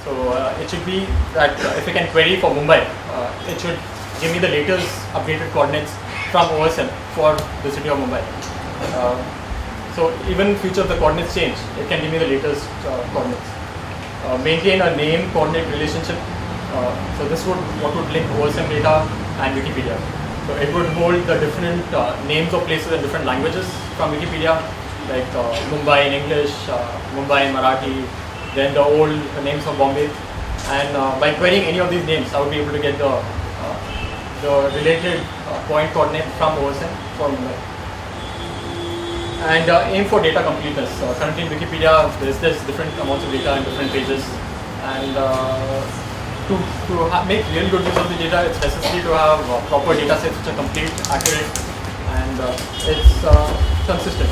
So it should be that if I can query for Mumbai, it should give me the latest updated coordinates from OSM for the city of Mumbai. So even in future if the coordinates change, it can give me the latest coordinates. Maintain a name coordinate relationship. So this would link OSM data and Wikipedia. So it would hold the different names of places in different languages from Wikipedia, like Mumbai in English, Mumbai in Marathi, then the old names of Bombay. And by querying any of these names, I would be able to get the related point coordinate from OSM for Mumbai. And aim for data completeness. Currently in Wikipedia, there's different amounts of data in different pages, and to make really good use of the data, it's necessary to have proper data sets which are complete, accurate, and it's consistent.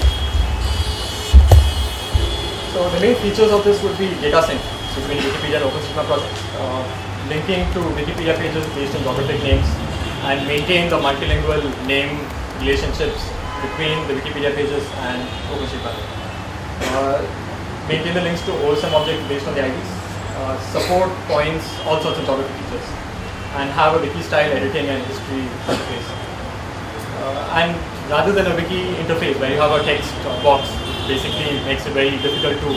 So the main features of this would be data sync between Wikipedia and OpenStreetMap project, linking to Wikipedia pages based on geographic names, and maintain the multilingual name relationships between the Wikipedia pages and OpenStreetMap. Maintain the links to OSM objects based on the IDs. Support points, all sorts of geography features, and have a wiki style editing and history interface. And rather than a wiki interface where you have a text box, basically makes it very difficult to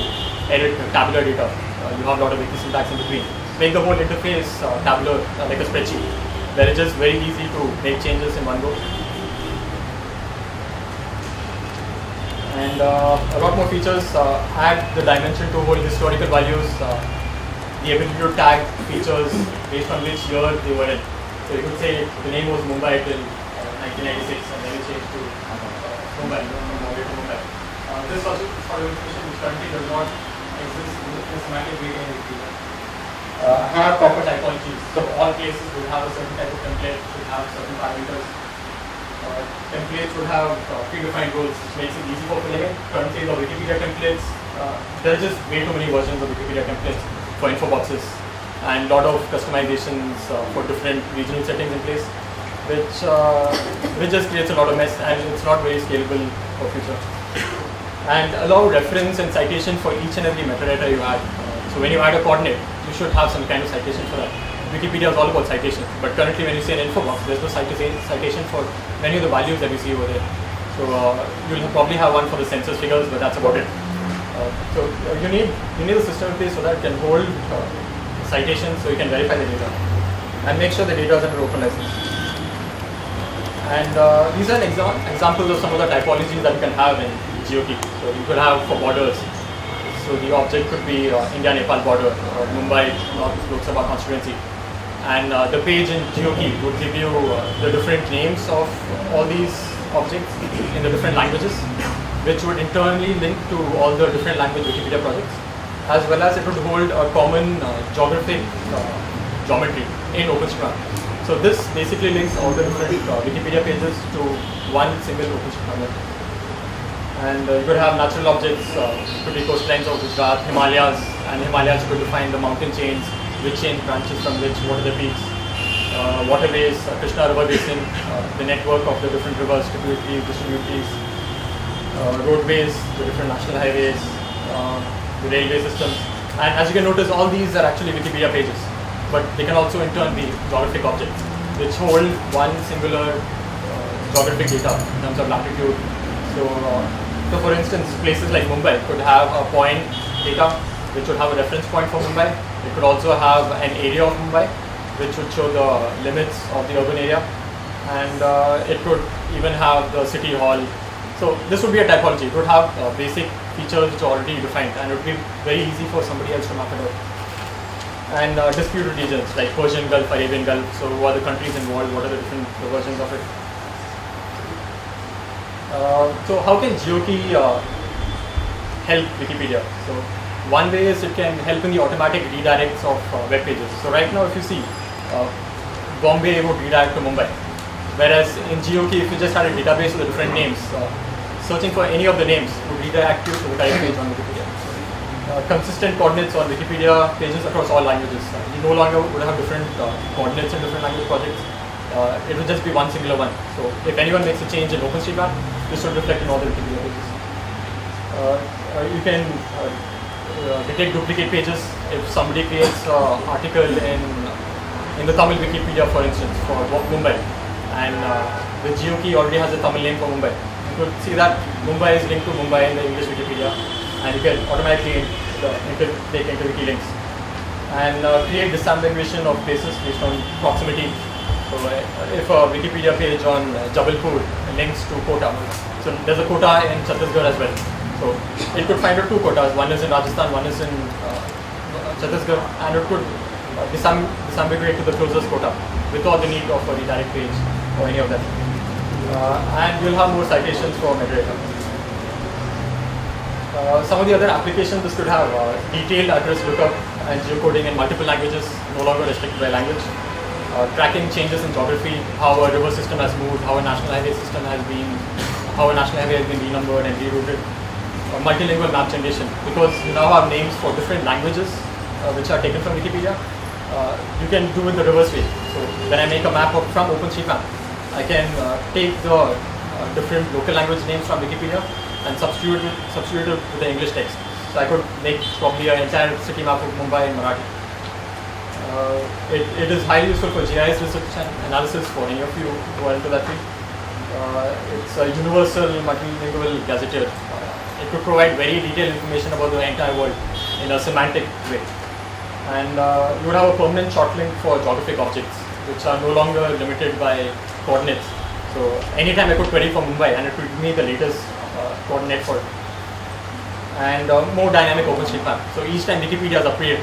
edit tabular data. You have a lot of wiki syntax in between. Make the whole interface tabular, like a spreadsheet, where it's just very easy to make changes in one go. And a lot more features. Add the dimension to hold historical values. The ability to tag features based on which year they were in. So you could say the name was Mumbai till 1996, and then you change to Mumbai, Mumbai to Mumbai. This sort of information which currently does not exist in a systematic way in Wikipedia. Have proper typologies. So all cases would have a certain type of template, would have certain parameters. Templates would have predefined rules, which makes it easy for filling in. Currently, the Wikipedia templates, there are just way too many versions of Wikipedia templates for info boxes, and a lot of customizations for different regional settings in place, which just creates a lot of mess, and it's not very scalable for future. And allow reference and citation for each and every metadata you add. So when you add a coordinate, you should have some kind of citation for that. Wikipedia is all about citation, but currently when you say an info box, there's no citation for many of the values that you see over there. So you'll probably have one for the census figures, but that's about it. So you need a system in place so that it can hold citations, so you can verify the data and make sure the data is under open license. And these are examples of some of the typologies that you can have in GeoKey. So you could have for borders. So the object could be India-Nepal border, or Mumbai North Lok Sabha constituency. And the page in GeoKey would give you the different names of all these objects in the different languages, which would internally link to all the different language Wikipedia projects, as well as it would hold a common geographic geometry in OpenStreetMap. So this basically links all the different Wikipedia pages to one single OpenStreetMap. And you could have natural objects, could be coastlines of Gujarat, Himalayas, and Himalayas could define the mountain chains, which chain branches from which, what are the peaks, waterways, Krishna River Basin, the network of the different rivers, tributaries, distributaries, roadways, the different national highways, the railway systems. And as you can notice, all these are actually Wikipedia pages, but they can also in turn be geographic objects, which hold one singular geographic data in terms of latitude. So for instance, places like Mumbai could have a point data, which would have a reference point for Mumbai. It could also have an area of Mumbai, which would show the limits of the urban area. And it could even have the city hall. So this would be a typology. It would have basic features which are already defined, and it would be very easy for somebody else to map it out. And disputed regions like Persian Gulf, Arabian Gulf. So what are the countries involved? What are the different versions of it? So how can GeoKey help Wikipedia? So one way is it can help in the automatic redirects of web pages. So right now, if you see, Bombay would redirect to Mumbai, whereas in GeoKey, if you just had a database with the different names, searching for any of the names would redirect you to the correct page on Wikipedia. Consistent coordinates on Wikipedia pages across all languages. You no longer would have different coordinates in different language projects. It will just be one singular one. So if anyone makes a change in OpenStreetMap, this would reflect in all the Wikipedia pages. You can detect duplicate pages. If somebody creates an article in the Tamil Wikipedia, for instance, for Mumbai, and the geo key already has a Tamil name for Mumbai, you could see that Mumbai is linked to Mumbai in the English Wikipedia, and you can automatically take into wiki links and create disambiguation of places based on proximity. So if a Wikipedia page on Jabalpur links to Kota, so there's a Kota in Chhattisgarh as well. So it could find out two Kotas, one is in Rajasthan, one is in Chhattisgarh, and it could disambiguate to the closest Kota without the need of a redirect page or any of that. And you'll have more citations for metadata. Some of the other applications this could have detailed address lookup and geocoding in multiple languages, no longer restricted by language. Tracking changes in geography, how a river system has moved, how a national highway has been renumbered and rerouted. Multilingual map generation, because you now have names for different languages which are taken from Wikipedia. You can do it the reverse way. So when I make a map from OpenStreetMap, I can take the different local language names from Wikipedia and substitute it with the English text. So I could make probably an entire city map of Mumbai in Marathi. It is highly useful for GIS research and analysis for any of you who are into that field. It's a universal multilingual gazetteer. It could provide very detailed information about the entire world in a semantic way. And you would have a permanent short link for geographic objects, which are no longer limited by coordinates. So anytime I could query for Mumbai, and it would give me the latest coordinate for it. And more dynamic OpenStreetMap. So each time Wikipedia is updated,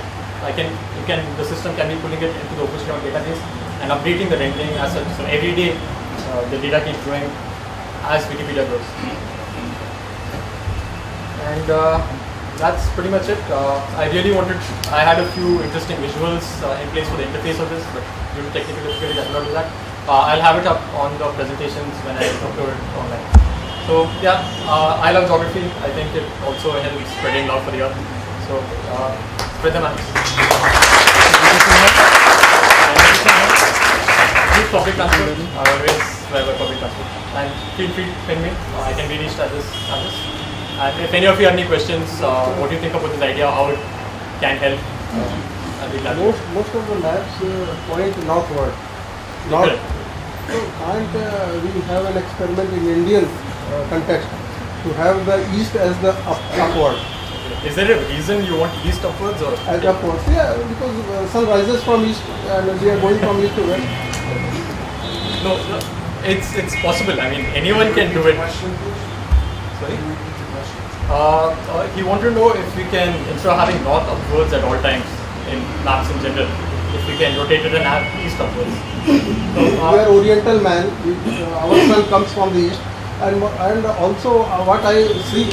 the system can be pulling it into the OpenStreetMap database and updating the rendering as such. So every day the data keeps growing as Wikipedia grows. And that's pretty much it. I had a few interesting visuals in place for the interface of this, but due to technical difficulties I cannot do that. I'll have it up on the presentations when I upload it online. So yeah, I love geography. I think it also helps spreading love for the earth. So spread the maps. Use public transport. I always drive by public transport. And feel free to ping me. I can be reached at this address. And if any of you have any questions, what do you think about this idea, how it can help? I'll be glad. Most of the maps point northward. North. So can't we have an experiment in Indian context to have the east as the upward? Is there a reason you want east upwards or? As upwards, yeah, because sun rises from east and we are going from east to west. No, it's possible. I mean, anyone can do it. Sorry? He wanted to know if we can, instead of having north upwards at all times in maps in general, if we can rotate it and have east upwards. We are Oriental man. Our sun comes from the east, and also what I see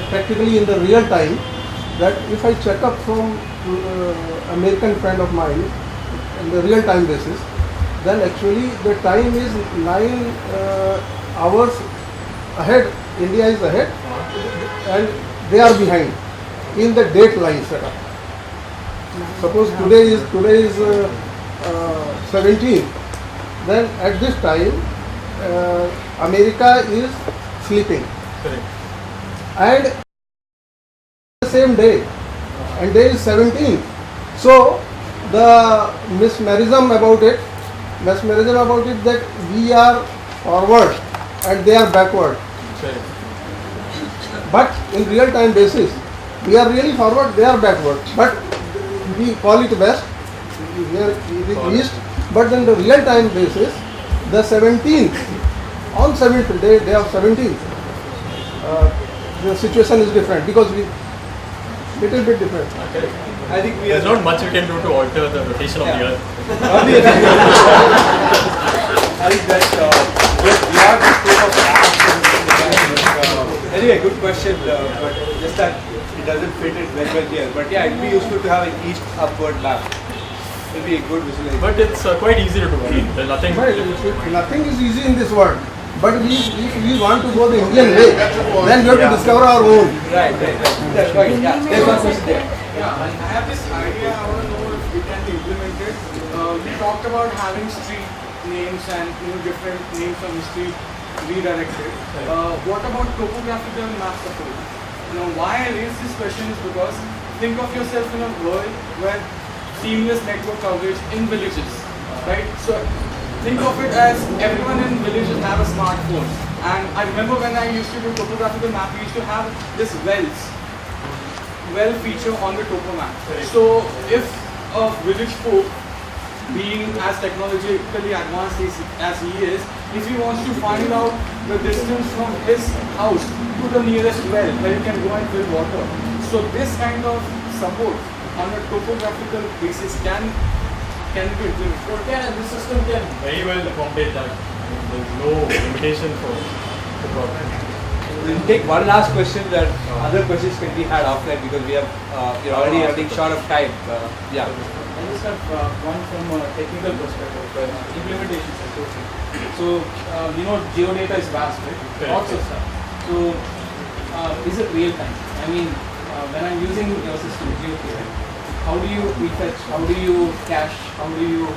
practically in the real time, that if I check up from American friend of mine in the real time basis, then actually the time is 9 hours ahead. India is ahead, and they are behind in the date line setup. Suppose today is 17, then at this time America is sleeping. Correct. And the same day, and day is 17. So the mesmerism about it that we are forward and they are backward. Correct. But in real time basis, we are really forward, they are backward. But we call it west, here it is east. But in the real time basis, the 17th, on 7th day of 17th, the situation is different because we little bit different. Okay. I think there's not much we can do to alter the rotation of the earth. I think that we are the scope of anyway, good question, but just that it doesn't fit it very well here. But yeah, it would be useful to have an east upward map. It will be a good visualization. But it's quite easy to do. I mean, there's nothing. Right, nothing is easy in this world. But if we want to go the Indian way, then we have to discover our own. Right. That's right. Yeah. There's one question there. Yeah, I have this idea. I want to know if it can be implemented. We talked about having street names and different names on the street redirected. What about topographical map support? Why I raise this question is because think of yourself in a world where seamless network coverage in villages, right? So think of it as everyone in villages have a smartphone. And I remember when I used to do topographical map, we used to have this well feature on the topo map. So if a village folk, being as technologically advanced as he is, if he wants to find out the distance from his house to the nearest well where he can go and fill water. So this kind of support on a topographical basis can be implemented. Yeah, and the system can very well accommodate that. I mean, there's no limitation for the problem. We'll take one last question, that other questions can be had offline because we have we're already running short of time. Yeah. I just have one from a technical perspective, implementation association. So, geodata is vast, right? Lots of stuff. So, is it real time? I mean, when I'm using your system, GeoCare, how do you prefetch? How do you cache? How do you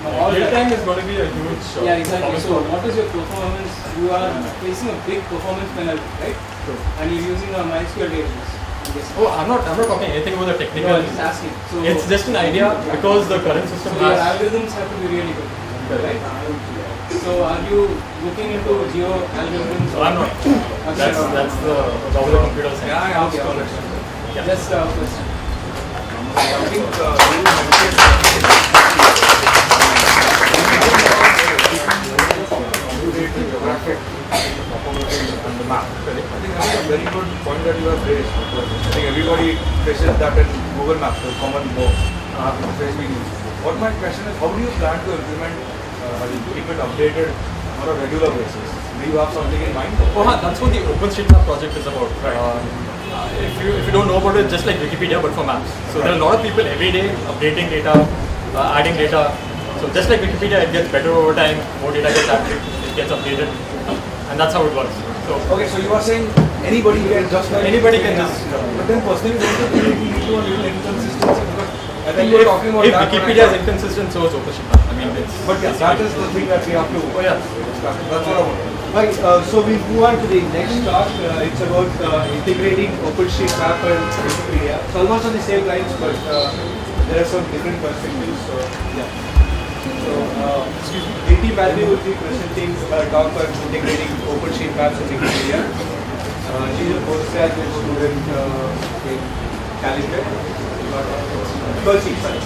all Real that? time is going to be a huge Yeah, exactly. performance So, problem. what is your performance? You are facing a big performance penalty, right? True. And you're using a MySQL database. I'm guessing. Oh, I'm not talking anything about the technical. No, I'm just asking. So, It's just an idea because the current system so your has. algorithms have to be really good, Correct. right? So, are you looking into geo algorithms? So I'm not. That's the job of the computer science. Yeah, Okay, okay. Yeah. Just a question. I think you mentioned geographic topography and the map. I think that's a very good point that you have raised, because I think everybody faces that in Google Maps, the common face we use. What my question is, how do you plan to implement keep it updated on a regular basis? Do you have something in mind? That's what the OpenStreetMap project is about. Right. If you don't know about it, just like Wikipedia, but for maps. So there are a lot of people every day updating data, adding data. So just like Wikipedia, it gets better over time. More data gets added, it gets updated, and that's how it works. So Okay, so you are saying anybody can just like anybody can just. But then personally, don't you think you need to a little inconsistency? Because I think If, you're talking about if that. Wikipedia is inconsistent, so is OpenStreetMap. I mean, it's. But yeah, that is the thing that we have to. Oh yeah. That's what I want. Right, so we move on to the next talk. It's about integrating OpenStreetMap and Wikipedia. It's almost on the same lines, but there are some different perspectives. So yeah. So D.T. Matthew will be presenting a talk on integrating OpenStreetMaps and Wikipedia. She's a postgraduate student in Calicut. Percy, sorry.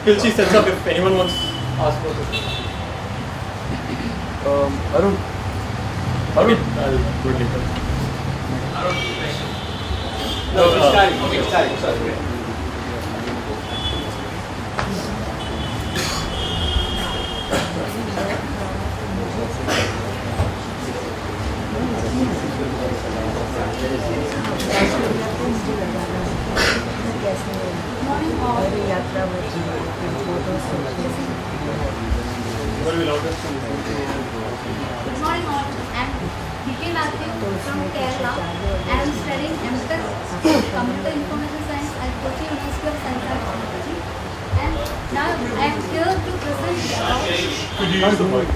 Kilchi sets up if anyone wants to ask for it. I don't. Okay, I'll do it later. No, it's starting. Okay, it's starting. Sorry. What will be louder? Good morning all. I'm D.T. Matthew from Kerala. I am studying MTech Computer Information Science at Kochi University of Science and Technology. And now I am here to present about Could you use the mic?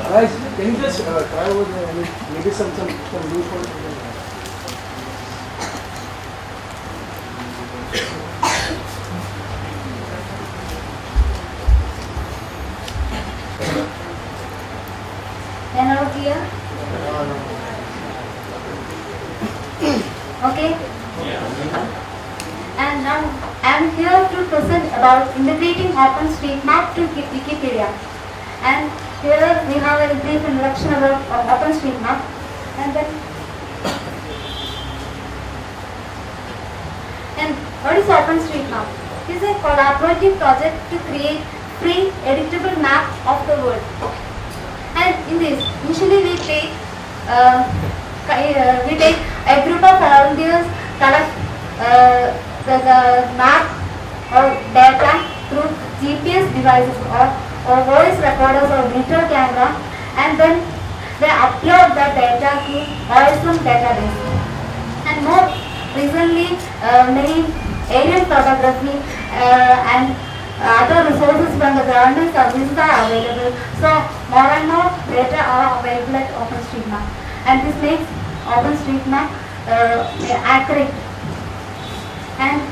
Guys, can you just try over there? I mean, maybe some loose one. Then out here. Okay. And now I am here to present about integrating OpenStreetMap to Wikipedia. And here we have a brief introduction about OpenStreetMap. And then, and what is OpenStreetMap? It is a collaborative project to create free editable map of the world. And in this, usually we take a group of volunteers collect the map or data through GPS devices or voice recorders or digital camera, and then they upload the data to OSM database. And more recently, many aerial photography and other resources from the government services are available. So more and more data are available at OpenStreetMap, and this makes OpenStreetMap accurate. And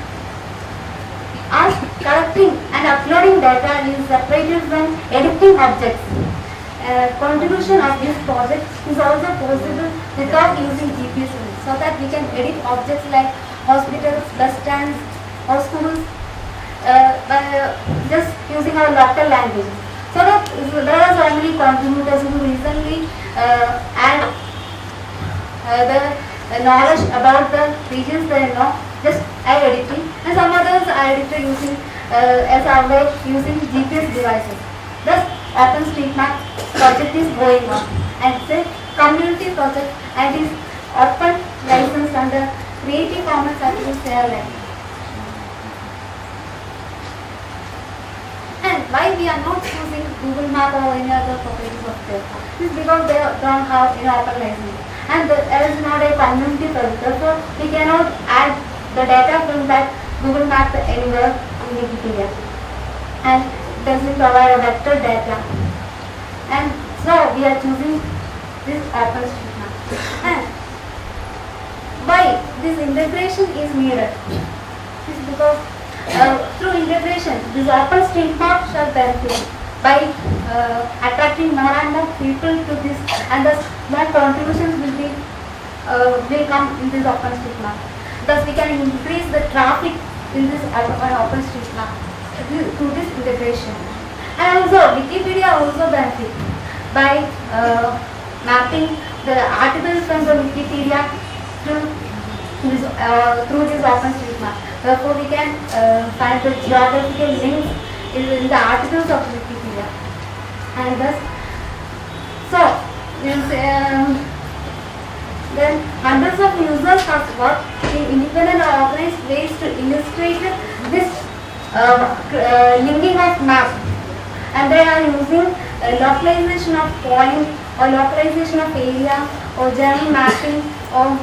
as collecting and uploading data is separated from editing objects. Contribution of this project is also possible without using GPS units, so that we can edit objects like hospitals, bus stands or schools by just using our local language. So that there are so many contributors who recently add the knowledge about the regions they know just by editing, and some others are edited using as our way using GPS devices. Thus, OpenStreetMap project is going on, and it's a community project and is open license under Creative Commons Attribution Share Alike. And why we are not using Google Map or any other property software? This is because they don't have an open license, and there is not a community project. Therefore, we cannot add the data from that Google Map anywhere in Wikipedia, and doesn't provide a vector data. And so we are choosing this OpenStreetMap. And why this integration is needed? It's because through integration, this OpenStreetMap shall benefit by attracting more and more people to this, and thus more contributions will come in this OpenStreetMap. Thus, we can increase the traffic in this OpenStreetMap through this integration. And also, Wikipedia also benefit by mapping the articles from the Wikipedia through this OpenStreetMap. Therefore, we can find the geographical links in the articles of Wikipedia. And thus, so then hundreds of users have worked in independent or organized ways to illustrate this linking of maps. And they are using localization of point or localization of area or general mapping or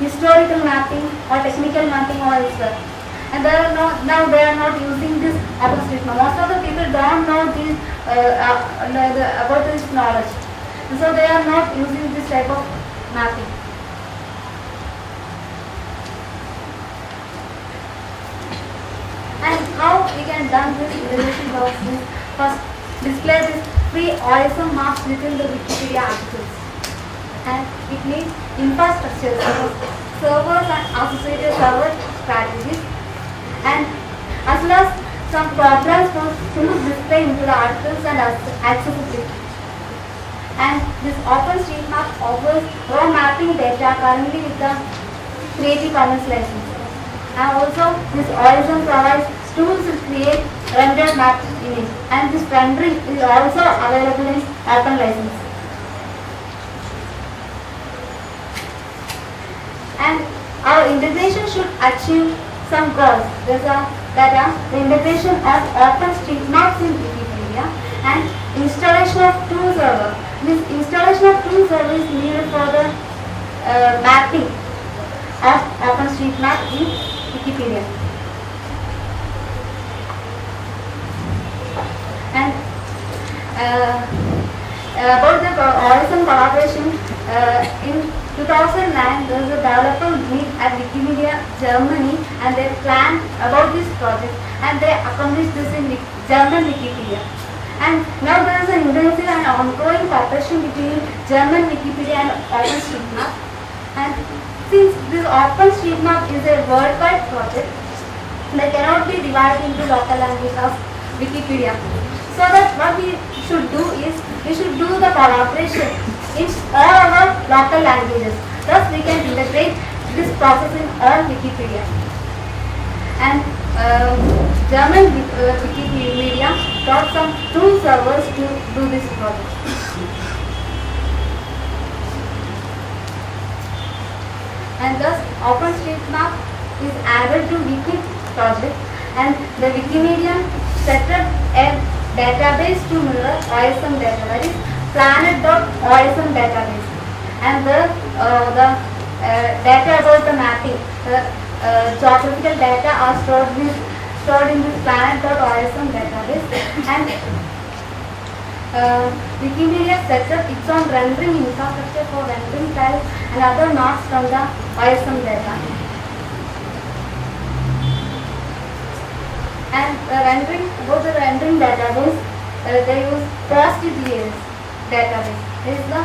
historical mapping or technical mapping or elsewhere. And now they are not using this OpenStreetMap. Most of the people don't know this about this knowledge. And so they are not using this type of mapping. And how we can done this integration works is first display this free OSM maps within the Wikipedia articles. And it needs infrastructure, servers and associated server strategies, and as well as some programs for smooth display into the articles and accessibility. And this OpenStreetMap offers raw mapping data currently with the Creative Commons license. And also this OSM provides tools to create rendered map image, and this rendering is also available in open license. And our integration should achieve some goals. That are the integration of OpenStreetMaps in Wikipedia and installation of tool server. This installation of tool server is needed for the mapping of OpenStreetMap in Wikipedia. And about the OSM collaboration, in 2009 there was a developer meet at Wikimedia Germany and they planned about this project and they accomplished this in German Wikipedia. And now there is an intensive and ongoing cooperation between German Wikipedia and OpenStreetMap. And since this OpenStreetMap is a worldwide project, they cannot be divided into local language of Wikipedia. So that what we should do is, we should do the collaboration in all our local languages. Thus we can integrate this process in all Wikipedia. And German Wikimedia got some 2 servers to do this project. And thus OpenStreetMap is added to Wiki project and the Wikimedia set up a database to mirror OSM data, that is planet.osm database. And the data about the mapping, the geographical data are stored in this planet.osm database. And Wikimedia sets up its own rendering infrastructure for rendering files and other nodes from the OSM data. And about the rendering database, they use PostGIS database. This is the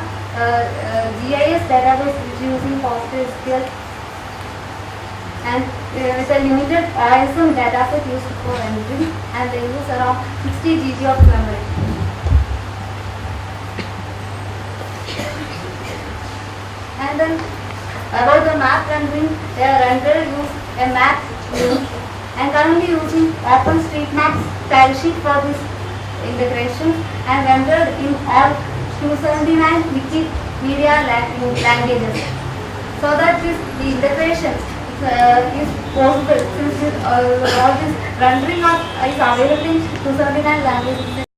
GIS database which is using PostgreSQL and with a limited OSM dataset used for rendering, and they use around 60 GB of memory. And then about the map rendering, they are rendered use a map view and currently using OpenStreetMap style sheet for this integration and rendered in all 279 Wikimedia languages. So that the integration is possible since all this rendering is available in 279 languages.